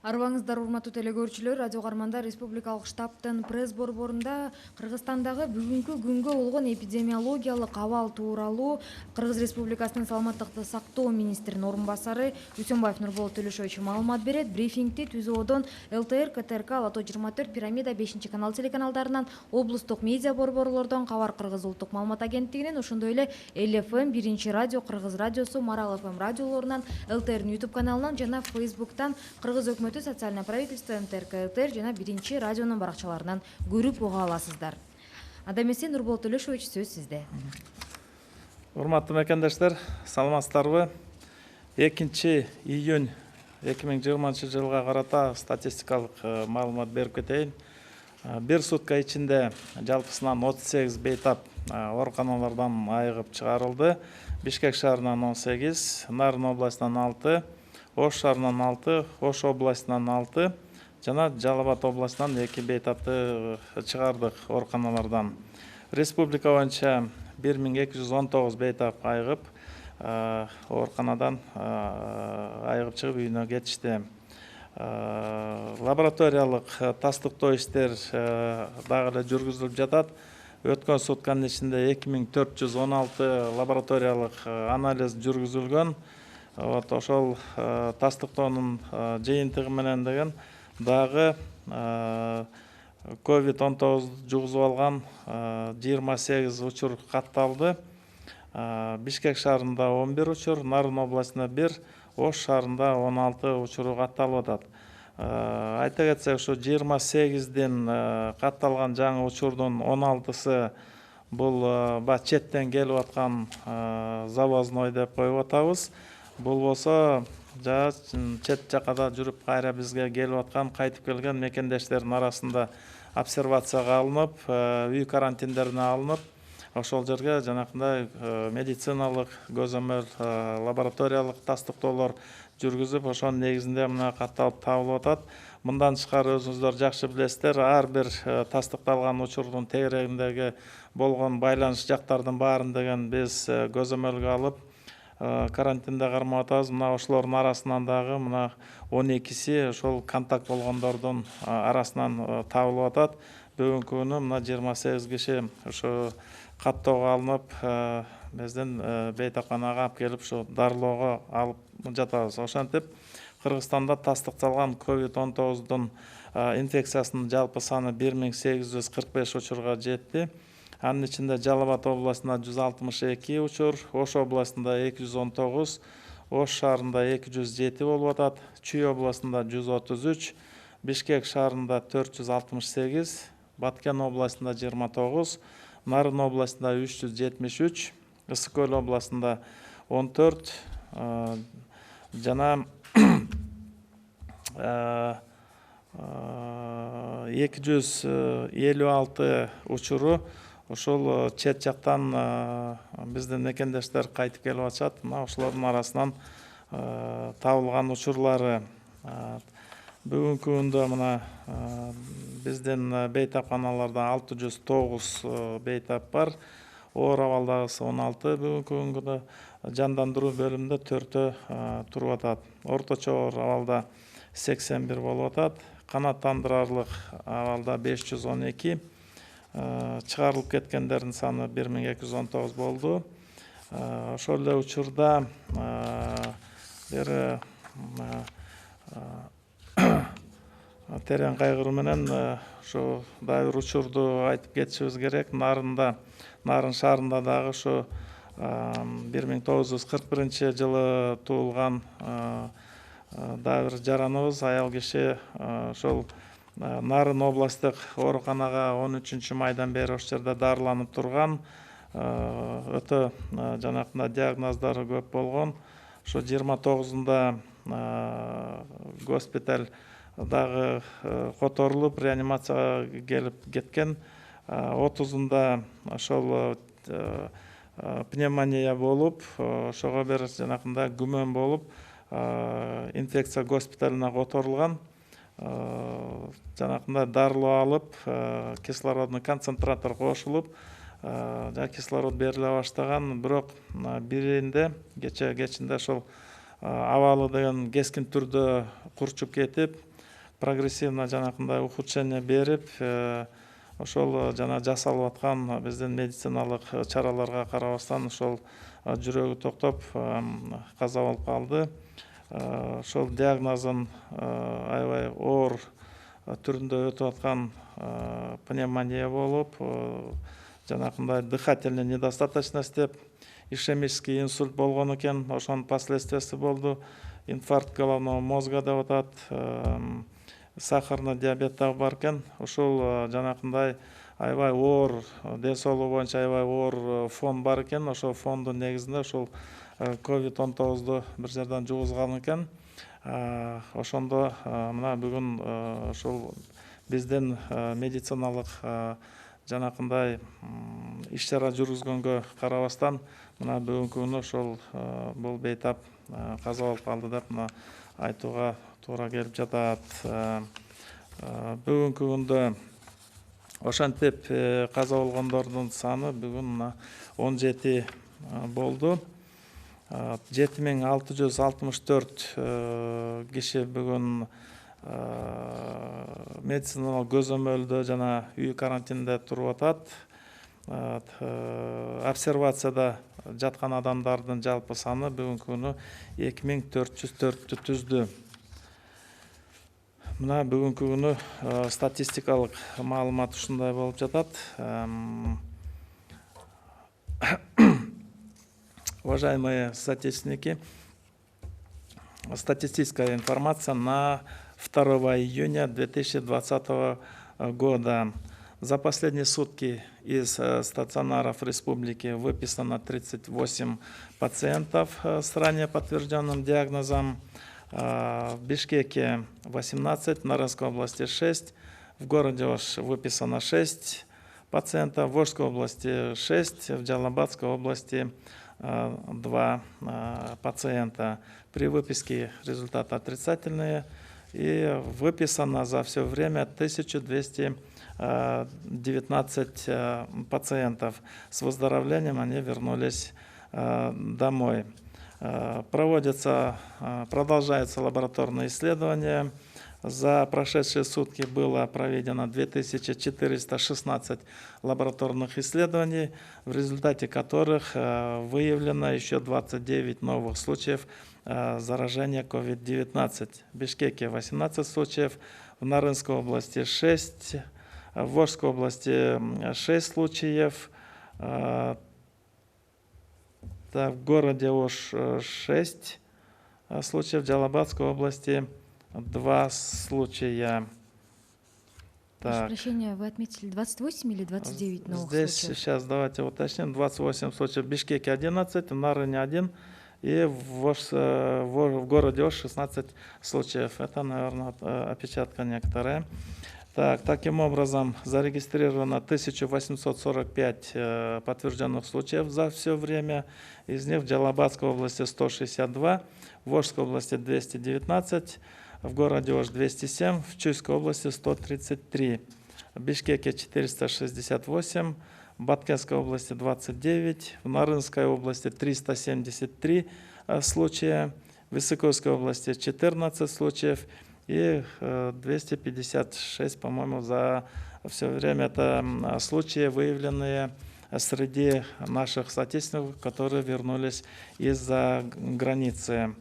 Арбаңыздар урматтуу телекөрүүчүлөр, радио карманда республикалык штабтын пресс борборунда Кыргызстандагы бүгүнкү күнгө болгон эпидемиологиялык абал тууралуу Кыргыз Республикасынын саламаттыкты сактоо министринин орун басары Үсөнбаев Нурболот Төлөшович маалымат берет. Брифингти ТүЗОдон ЛТР, КТРК, Лото 24, Пирамида, 5 канал телеканалдарынан, облустук медиа борборлордон, Кабар Кыргыз улуттук маалымат агенттигинен, ошондой эле ЛФМ, Биринчи радио, Кыргыз радиосу, Марал ФМ радиолорунан, ЛТРдин YouTube каналынан жана Facebooктан Кыргыз өкмөтү социальное правительство, МТР-КЛТР жана Биринчи радионун баракчаларынан көрүп уга аласыздар. Анда эмесе Нурболот Төлөшович, сөз сизде. Урматтуу мекендештер, саламатсыздарбы? 2-июнь 2020 жылга карата статистикалык маалымат берип кетейин. Бир сутка ичинде жалпысынан 38 бейтап ооруканалардан айыгып чыгарылды. Бишкек шаарынан 18, Нарын областынан 6, Ош шаарынан 6, Ош областынан 6, жана Жалал Абад областынан 2 бейтапты чыгардык ооруканалардан. Республика боюнча 1219 бейтап айыгып ооруканадан айыгып чыгып үйүнө кетишти. Лабораториялык тастыктоо иштер дагы эле жүргүзүлүп жатат. Өткөн сутканын ичинде 2416 лабораториялык анализ жүргүзүлгөн. Ошол тастыктоонун жыйынтыгы менен деген дагы COVID-19 жугузуп алган 28 учур катталды. Бишкек шаарында 11 учур, Нарын областында 1, Ош шаарында 16 учуру катталып атат. Айта кетсек, ушу 28ден катталган жаңы учурдун 16сы бул четтен келип аткан завозной деп коюп атабыз. Бул болсо чет жакада жүрүп кайра бизге келип аткан, кайтып келген мекендештердин арасында обсервацияга алынып, үй карантиндерине алынып, ошол жерге жанакындай медициналык көзөмөл лабораториялык тастыктоолор жүргүзүп, ошонун негизинде мына катталып табылып атат. Мындан тышкары өзүңүздөр жакшы билесиздер, ар бир тастыкталган учурдун тегерегиндеги болгон байланыш жактардын баарын деген биз көзөмөлгө алып карантинде кармап атабыз. Мына ошолордун арасынан дагы мына 12си ошол контакт болгондордун арасынан табылып атат. Бүгүнкү күнү мына 28 киши ошо каттоого алынып, биздин бейтапканага алып келип, ушу дарылоого алып жатабыз. Ошентип, Кыргызстанда тастыкталган COVID-19 инфекциясынын жалпы саны 1845 учурга жетти. Анын ичинде Жалал Абад областында 162 учур, Ош областында 219, Ош шаарында 207 болуп атат, Чүй областында 133, Бишкек шаарында 468, Баткен областында 29, Нарын областында 373, Ысык Көл областында 14, жана 256 учуру ошол чет жактан биздин мекендештер кайтып келип атышат. Мына ошолордун арасынан табылган учурлары. Бүгүнкү күндө мына биздин бейтапканаларда 609 бейтап бар. Оор абалдагысы 16, бүгүнкү күндө жандандыруу бөлүмүндө 4 туруп атат. Орточо оор абалда 81 болуп атат. Канааттандырарлык абалда 512, чыгарылып кеткендердин саны 1219 болду. Ошол эле учурда бир терең кайгыруу менен ошо дагы бир учурду айтып кетишибиз керек. Нарын шаарында дагы ошо 1941 жылы туулган дагы бир жараныбыз, аял киши ошол Нарын областтык ооруканага 13 майдан бери ошол жерде дарыланып турган. Өтө жанакындай диагноздору көп болгон. Ошо 29-унда госпиталь дагы которулуп, реанимацияга келип кеткен. 30-унда ошол пневмония болуп, ошого бир жанакындай күмөн болуп, инфекция госпиталына которулган. Жанакындай дарылоо алып, кислородный концентратор кошулуп, кислород бериле баштаган. Бирок биринде кечинде ошол абалы деген кескин түрдө курчуп кетип, прогрессивно жанакындай ухудшение берип, ошол жана жасалып аткан биздин медициналык чараларга карабастан ошол жүрөгү токтоп каза болуп калды. Ошол диагнозун аябай оор түрүндө өтүп аткан пневмония болуп, жанакындай дыхательный недостаточность деп, ишемический инсульт болгон экен, ошонун последствиясы болду. Инфаркт головного мозга деп атат, сахарный диабет дагы бар экен. Ошол жанакындай аябай оор, ден соолугу боюнча аябай оор фон бар экен. Ошол фондун негизинде ошол COVID-19 бир жерден жугузган экен. Ошондо мына бүгүн ошол биздин медициналык жанакындай иш-чара жүргүзгөнгө карабастан, мына бүгүнкү күнү ошол бул бейтап каза болуп калды деп мына айтууга туура келип жатат. Бүгүнкү күндө ошентип каза болгондордун саны бүгүн мына 17 болду. 7664 киши бүгүн медициналык көзөмөлдө жана үй карантинде туруп атат. Обсервацияда жаткан адамдардын жалпы саны бүгүнкү күнү 2404 түздү. Мына бүгүнкү күнү статистикалык маалымат ушундай болуп жатат. Уважаемые соотечественники, статистическая информация на 2 июня 2020 года. За последние сутки из стационаров республики выписано 38 пациентов с ранее подтвержденным диагнозом. В Бишкеке 18, в Нарынской области 6, в городе Ош выписано 6 пациентов, в Ошской области 6, в Джалабадской области 2 пациента. При выписке результаты отрицательные, и выписано за все время 1219 пациентов. С выздоровлением они вернулись домой. Продолжаются лабораторные исследования. За прошедшие сутки было проведено 2416 лабораторных исследований, в результате которых выявлено еще 29 новых случаев заражения COVID-19. В Бишкеке 18 случаев, в Нарынской области 6, в Ошской области 6 случаев, в городе Ош 6 случаев, в Джалабадской области 2 случая. Прошу прощения, вы отметили 28 или 29 новых здесь случаев? Сейчас давайте уточним. 28 случаев, в Бишкеке 11, в Нарыне 1 и в городе Ош 16 случаев. Это, наверное, опечатка некоторая. Таким образом, зарегистрировано 1845 подтвержденных случаев за все время. Из них в Джалабадской области 162, в Ошской области 219, в городе Ош 207, в Чуйской области 133, в Бишкеке 468, в Баткенской области 29, в Нарынской области 373 случая, в Высокойской области 14 случаев и 256, по-моему, за все время. Это случаи, выявленные среди наших соотечественников, которые вернулись из-за границы.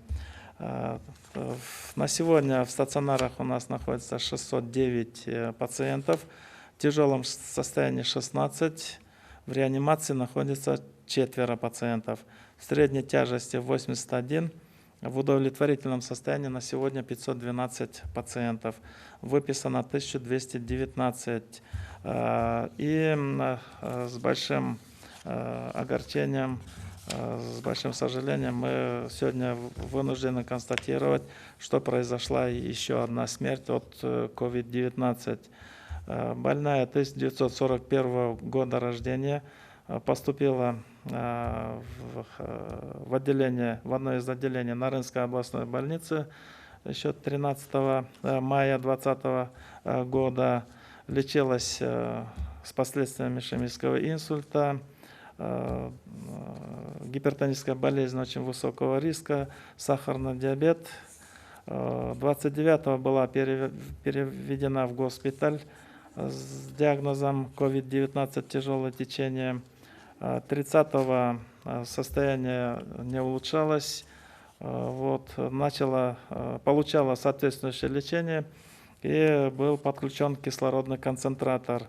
На сегодня в стационарах у нас находится 609 пациентов, в тяжелом состоянии 16, в реанимации находится 4 пациентов, в средней тяжести 81, в удовлетворительном состоянии на сегодня 512 пациентов, выписано 1219. И с большим огорчением, с большим сожалением мы сегодня вынуждены констатировать, что произошла еще одна смерть от COVID-19. Больная 1941 года рождения поступила в одно из отделений Нарынской областной больницы еще 13 мая 2020 года. Лечилась с последствиями ишемического инсульта, гипертоническая болезнь очень высокого риска, сахарный диабет. 29-го была переведена в госпиталь с диагнозом COVID-19 тяжелое течение. 30-го состояние не улучшалось, получала соответствующее лечение и был подключен кислородный концентратор.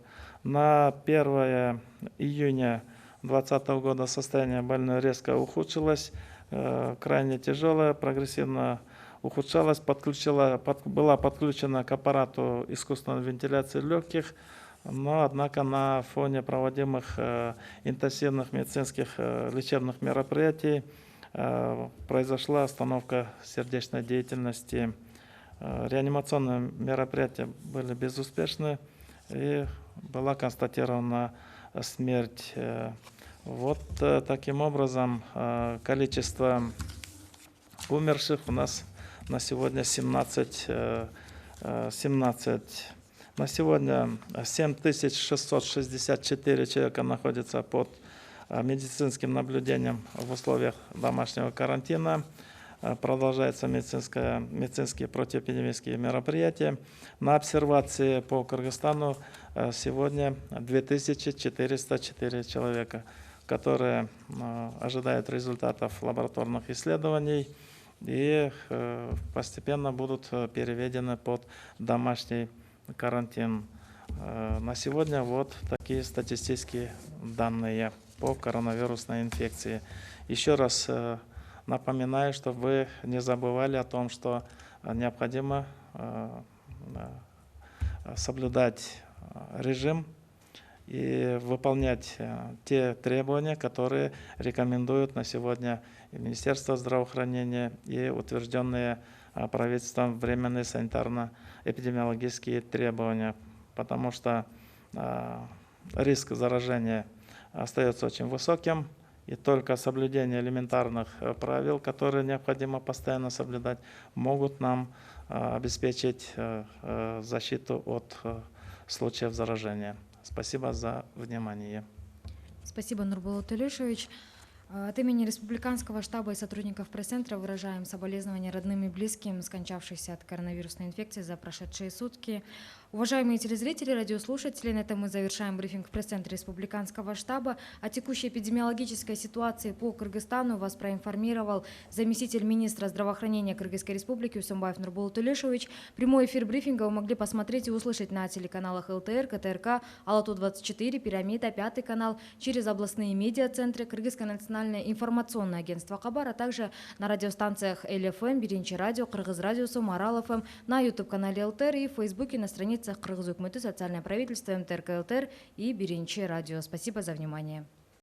На 1 июня 2020 года состояние больной резко ухудшилось, крайне тяжелое, прогрессивно ухудшалось, была подключена к аппарату искусственной вентиляции легких, но однако на фоне проводимых интенсивных медицинских лечебных мероприятий произошла остановка сердечной деятельности. Реанимационные мероприятия были безуспешны и была констатирована смерть. Таким образом количество умерших у нас на сегодня 17. На сегодня 7664 человека находятся под медицинским наблюдением в условиях домашнего карантина. Продолжаются медицинские противоэпидемические мероприятия. На обсервации по Кыргызстану сегодня 2404 человека, которые ожидают результатов лабораторных исследований и постепенно будут переведены под домашний карантин. На сегодня такие статистические данные по коронавирусной инфекции. Еще раз напоминаю, чтобы вы не забывали о том, что необходимо соблюдать режим и выполнять те требования, которые рекомендуют на сегодня и Министерство здравоохранения и утвержденные правительством временные санитарно-эпидемиологические требования, потому что риск заражения остается очень высоким, и только соблюдение элементарных правил, которые необходимо постоянно соблюдать, могут нам обеспечить защиту от случаев заражения. Спасибо за внимание. Спасибо, Нурбулат Толешевич. От имени Республиканского штаба и сотрудников пресс-центра выражаем соболезнования родным и близким, скончавшихся от коронавирусной инфекции за прошедшие сутки. Уважаемые телезрители, радиослушатели, на этом мы завершаем брифинг в пресс-центре Республиканского штаба. О текущей эпидемиологической ситуации по Кыргызстану вас проинформировал заместитель министра здравоохранения Кыргызской Республики Усумбаев Нурбулат Толешевич. Прямой эфир брифинга вы могли посмотреть и услышать на телеканалах ЛТР, КТРК, Алату-24, Пирамида, 5 канал, через областные медиа-центры, Кыргызское национальное информационное агентство Хабар, а также на радиостанциях ЛФМ, Биринчи радио, Кыргыз радиосу, Марал ФМ, на YouTube-канале ЛТР и в Фейсбуке на странице Кыргыз Укмыты, социальное правительство, МТРК ЛТР и Биринчи радио. Спасибо за внимание.